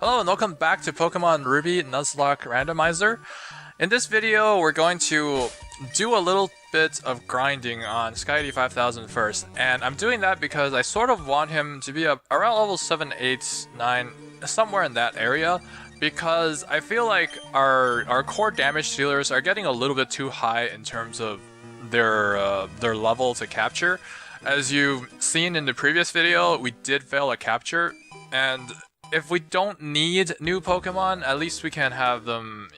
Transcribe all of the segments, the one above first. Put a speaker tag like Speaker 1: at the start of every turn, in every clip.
Speaker 1: Hello and welcome back to Pokemon Ruby Nuzlocke Randomizer. In this video, we're going to do a little bit of grinding on Sky 5000 first, and I'm doing that because I sort of want him to be up around level 7, 8, 9, somewhere in that area, because I feel like our core damage dealers are getting a little bit too high in terms of their level to capture. As you've seen in the previous video, we did fail a capture, and if we don't need new Pokemon, at least we can have them,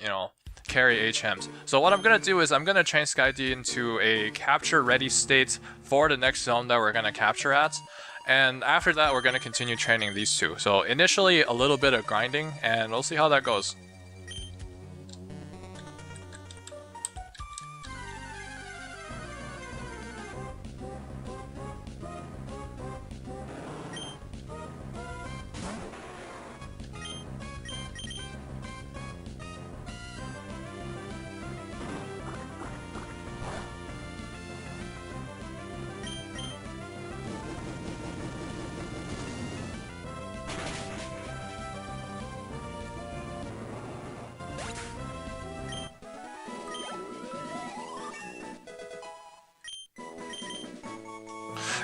Speaker 1: carry HMs. So what I'm going to do is I'm going to train Skydy into a capture-ready state for the next zone that we're going to capture at. And after that, we're going to continue training these two. So initially, a little bit of grinding, and we'll see how that goes.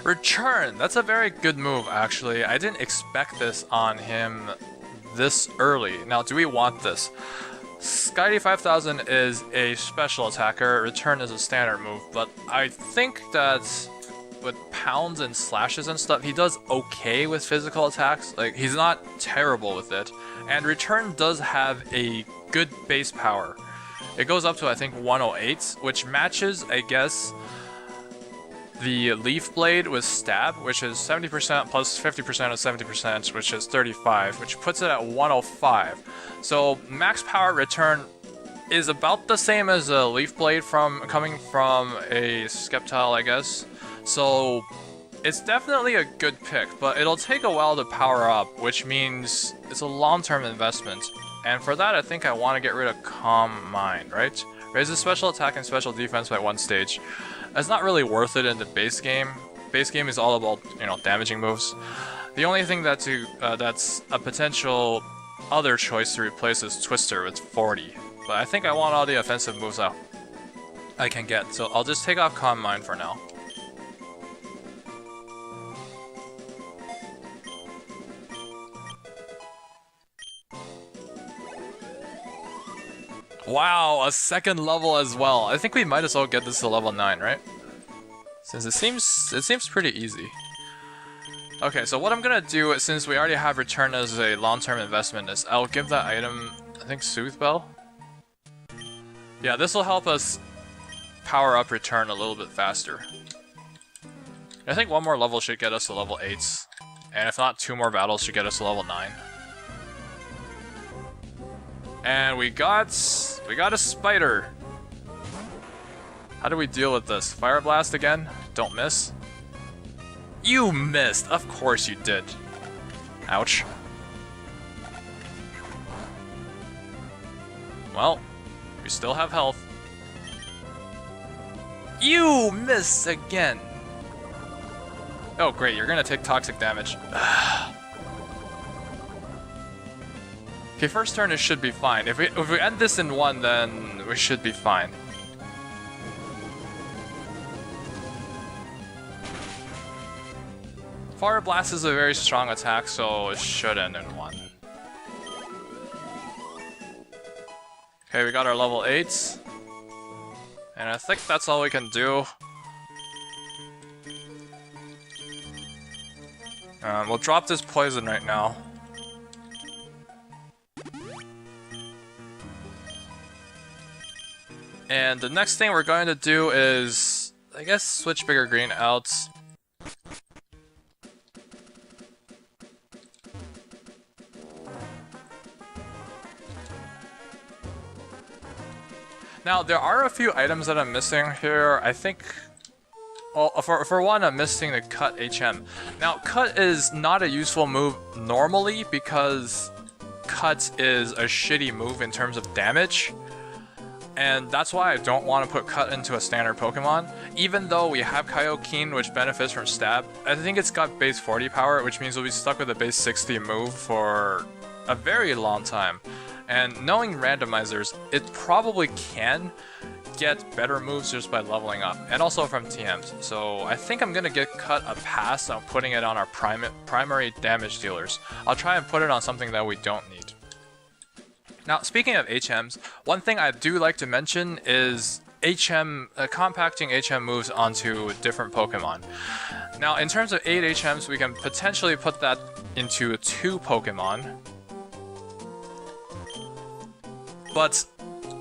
Speaker 1: Return! That's a very good move, actually. I didn't expect this on him this early. Now, do we want this? Skydy 5000 is a special attacker, Return is a standard move, but I think that with pounds and slashes and stuff, he does okay with physical attacks. Like, he's not terrible with it. And Return does have a good base power. It goes up to, I think, 108, which matches, I guess, the Leaf Blade with Stab, which is 70% plus 50% of 70%, which is 35, which puts it at 105. So max power Return is about the same as a Leaf Blade coming from a Sceptile, I guess. So it's definitely a good pick, but it'll take a while to power up, which means it's a long-term investment. And for that, I think I want to get rid of Calm Mind, right? Raises special attack and special defense by 1 stage. It's not really worth it in the base game. Base game is all about, damaging moves. The only thing that's a potential other choice to replace is Twister with 40. But I think I want all the offensive moves out I can get, so I'll just take off Calm Mind for now. Wow, a second level as well. I think we might as well get this to level 9, right? Since it seems pretty easy. Okay, so what I'm gonna do, since we already have Return as a long-term investment, is I'll give that item, I think, Soothe Bell? Yeah, this will help us power up Return a little bit faster. I think one more level should get us to level 8. And if not, 2 more battles should get us to level 9. And we got a spider. How do we deal with this? Fire Blast again? Don't miss. You missed! Of course you did. Ouch. Well, we still have health. You miss again! Oh great, you're gonna take toxic damage. Okay, first turn it should be fine. If we end this in 1, then we should be fine. Fire Blast is a very strong attack, so it should end in 1. Okay, we got our level 8. And I think that's all we can do. We'll drop this poison right now. And the next thing we're going to do is, I guess, switch Bigger Green out. Now, there are a few items that I'm missing here. I think, well, for one, I'm missing the Cut HM. Now, Cut is not a useful move normally because Cut is a shitty move in terms of damage. And that's why I don't want to put Cut into a standard Pokemon. Even though we have Kaioken, which benefits from Stab, I think it's got base 40 power, which means we'll be stuck with a base 60 move for a very long time. And knowing randomizers, it probably can get better moves just by leveling up, and also from TMs. So I think I'm gonna cut a pass on putting it on our primary damage dealers. I'll try and put it on something that we don't need. Now, speaking of HMs, one thing I do like to mention is compacting HM moves onto different Pokemon. Now, in terms of 8 HMs, we can potentially put that into 2 Pokemon. But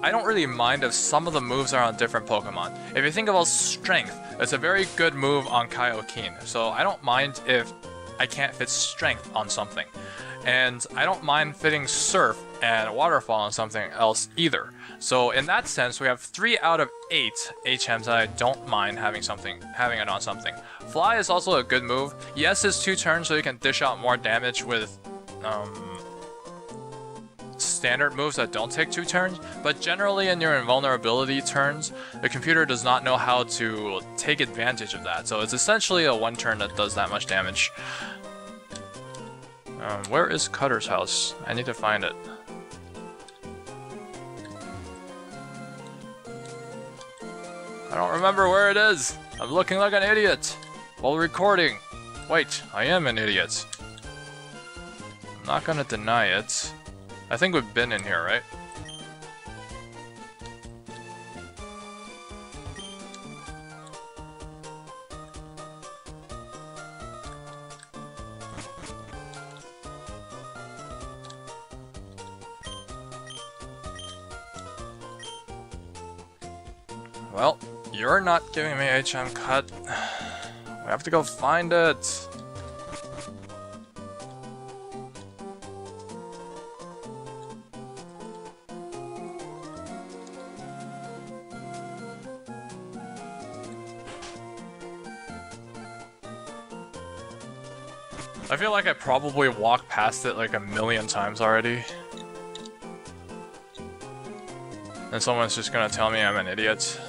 Speaker 1: I don't really mind if some of the moves are on different Pokemon. If you think about Strength, it's a very good move on Kaioken, so I don't mind if I can't fit Strength on something. And I don't mind fitting Surf and Waterfall on something else either. So in that sense, we have 3 out of 8 HMs that I don't mind having it on something. Fly is also a good move. Yes, it's 2 turns, so you can dish out more damage with standard moves that don't take 2 turns, but generally in your invulnerability turns, the computer does not know how to take advantage of that, so it's essentially a 1 turn that does that much damage. Where is Cutter's house? I need to find it. I don't remember where it is! I'm looking like an idiot while recording. Wait, I am an idiot. I'm not gonna deny it. I think we've been in here, right? Well, you're not giving me HM cut. We have to go find it. I feel like I probably walked past it like a million times already. And someone's just gonna tell me I'm an idiot.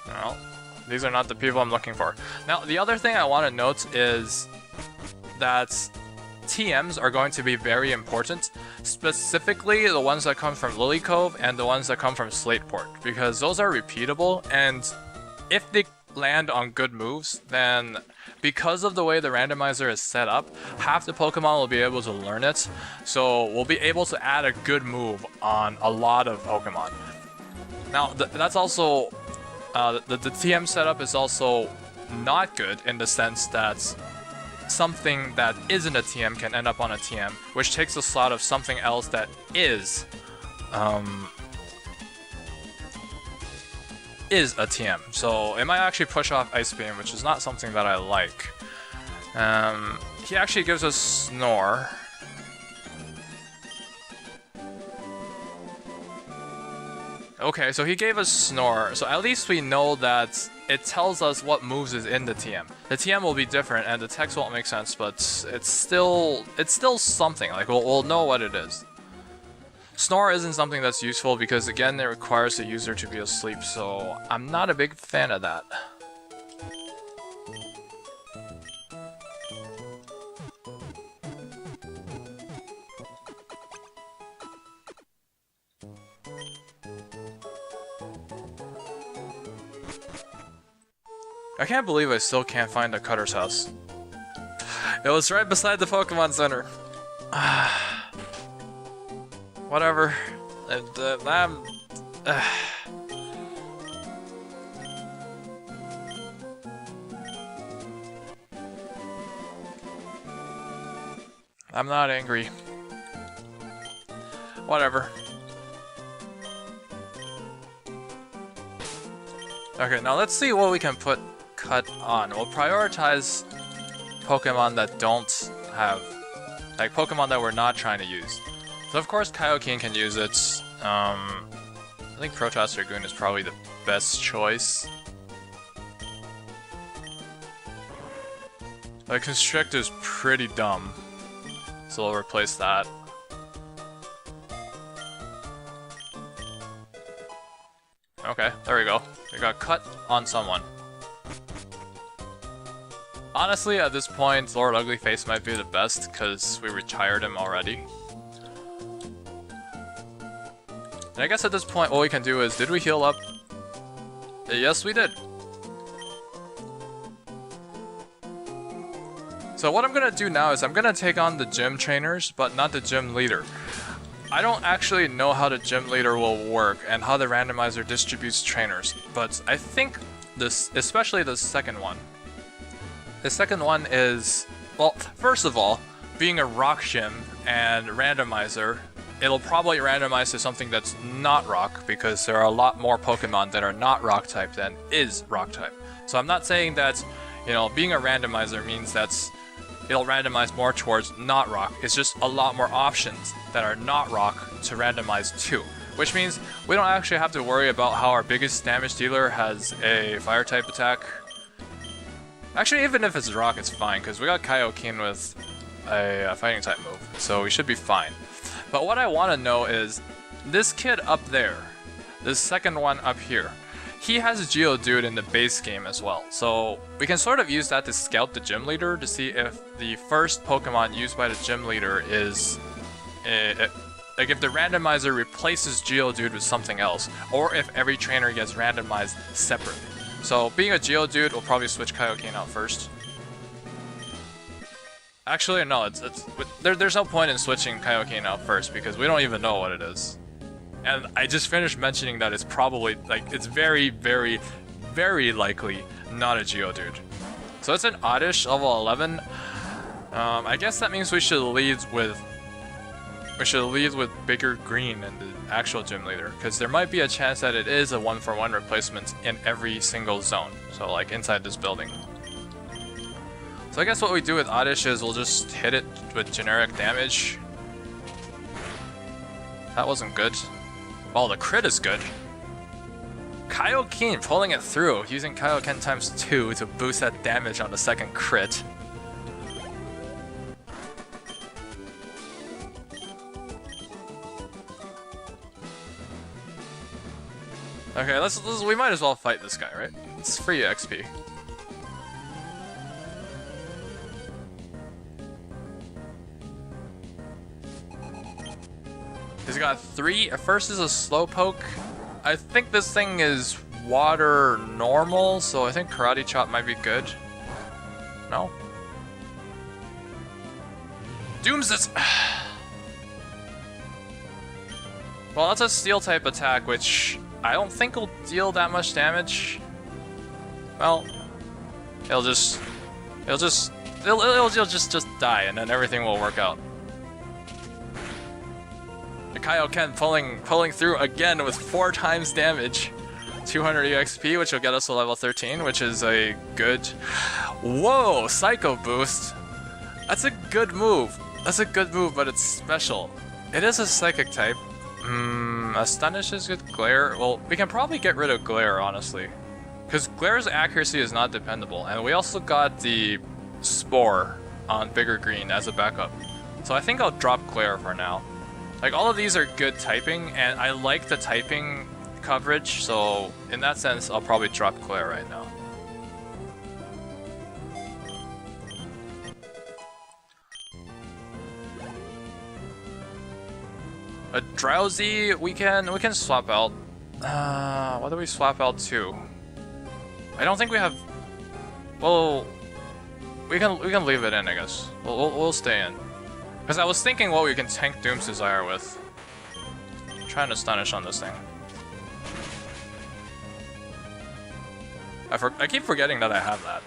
Speaker 1: Well, these are not the people I'm looking for. Now, the other thing I want to note is that TMs are going to be very important, specifically the ones that come from Lily Cove and the ones that come from Slateport, because those are repeatable, and if they land on good moves, then because of the way the randomizer is set up, half the Pokemon will be able to learn it, so we'll be able to add a good move on a lot of Pokemon. Now, that's also the TM setup is also not good in the sense that something that isn't a TM can end up on a TM, which takes the slot of something else that is a TM. So it might actually push off Ice Beam, which is not something that I like. He actually gives us Snore. Okay, so he gave us Snore, so at least we know that it tells us what moves is in the TM. The TM will be different and the text won't make sense, but it's still something, like we'll know what it is. Snore isn't something that's useful because again it requires the user to be asleep, so I'm not a big fan of that. I can't believe I still can't find the Cutter's house. It was right beside the Pokemon Center. Whatever. I'm not angry. Whatever. Okay, now let's see what we can cut on. We'll prioritize Pokemon that don't have, like Pokemon that we're not trying to use. So of course Kaioken can use it. I think Protoss Dragoon is probably the best choice. The Constrict is pretty dumb, so we'll replace that. Okay, there we go. We got cut on someone. Honestly, at this point, Lord Uglyface might be the best because we retired him already. And I guess at this point, what we can do is, did we heal up? Yes, we did. So what I'm gonna do now is I'm gonna take on the gym trainers, but not the gym leader. I don't actually know how the gym leader will work and how the randomizer distributes trainers, but I think this, especially the second one. The second one is, well, first of all, being a rock gym and randomizer, it'll probably randomize to something that's not rock because there are a lot more Pokemon that are not rock type than is rock type. So I'm not saying that, you know, being a randomizer means that's it'll randomize more towards not rock. It's just a lot more options that are not rock to randomize to. Which means we don't actually have to worry about how our biggest damage dealer has a fire type attack. Actually, even if it's rock, it's fine, because we got Kaioken with a fighting type move, so we should be fine. But what I want to know is, this kid up there, this second one up here, he has a Geodude in the base game as well, so we can sort of use that to scout the gym leader to see if the first Pokemon used by the gym leader is... like if the randomizer replaces Geodude with something else, or if every trainer gets randomized separately. So being a Geodude, we'll probably switch Kaioken out first. Actually, no, there's no point in switching Kaioken out first because we don't even know what it is. And I just finished mentioning that it's probably, like, it's very, very, very likely not a Geodude. So it's an Oddish, level 11. I guess that means we should lead with Bigger Green and the actual gym leader, because there might be a chance that it is a 1-for-1 replacement in every single zone. So like inside this building. So I guess what we do with Oddish is we'll just hit it with generic damage. That wasn't good. Well, the crit is good. Kaioken pulling it through, using Kaioken times 2 to boost that damage on the second crit. Okay, we might as well fight this guy, right? It's free XP. He's got 3. First is a Slowpoke. I think this thing is water normal, so I think Karate Chop might be good. No? Doomsday! Well, that's a Steel type attack, which I don't think will deal that much damage. Well, it'll just die, and then everything will work out. The Kaioken pulling through again with 4 times damage. 200 EXP, which will get us to level 13, which is a good... Whoa! Psycho Boost! That's a good move. That's a good move, but it's special. It is a Psychic type. Astonish is good. Glare. Well, we can probably get rid of Glare, honestly. Because Glare's accuracy is not dependable, and we also got the Spore on Bigger Green as a backup. So I think I'll drop Glare for now. Like, all of these are good typing, and I like the typing coverage, so in that sense, I'll probably drop Glare right now. A Drowsy, we can swap out. What do we swap out to? I don't think we have. Well, we can leave it in, I guess. We'll stay in. Because I was thinking what we can tank Doom's Desire with. I'm trying to Astonish on this thing. I keep forgetting that I have that.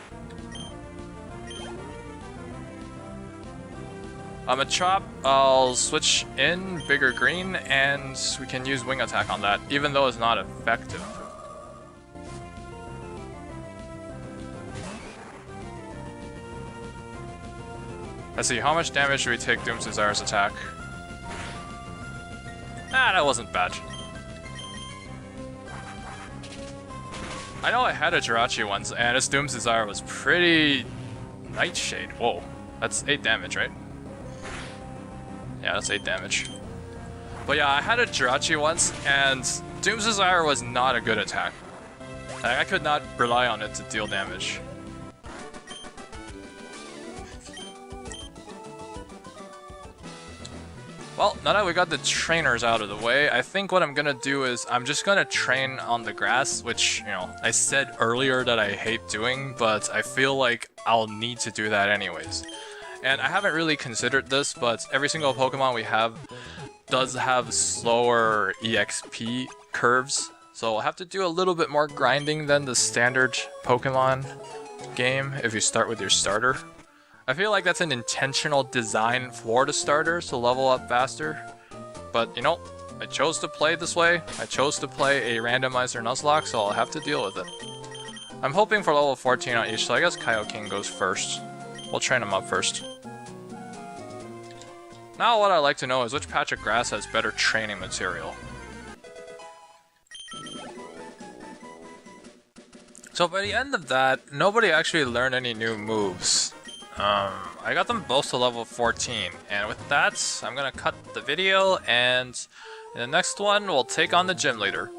Speaker 1: A Chop, I'll switch in Bigger Green, and we can use Wing Attack on that, even though it's not effective. Let's see, how much damage do we take Doom's Desire's attack? Ah, that wasn't bad. I know I had a Jirachi once, and its Doom's Desire was pretty... Nightshade. Whoa, that's 8 damage, right? Yeah, that's 8 damage. But yeah, I had a Jirachi once, and Doom's Desire was not a good attack. I could not rely on it to deal damage. Well, now that we got the trainers out of the way, I think what I'm gonna do is I'm just gonna train on the grass, which, you know, I said earlier that I hate doing, but I feel like I'll need to do that anyways. And I haven't really considered this, but every single Pokemon we have does have slower EXP curves, so I'll have to do a little bit more grinding than the standard Pokemon game if you start with your starter. I feel like that's an intentional design for the starters to level up faster, but you know, I chose to play this way. I chose to play a Randomizer Nuzlocke, so I'll have to deal with it. I'm hoping for level 14 on each, so I guess Kaioken goes first. We'll train him up first. Now what I'd like to know is which patch of grass has better training material. So by the end of that, nobody actually learned any new moves. I got them both to level 14, and with that, I'm gonna cut the video, and in the next one, we'll take on the gym leader.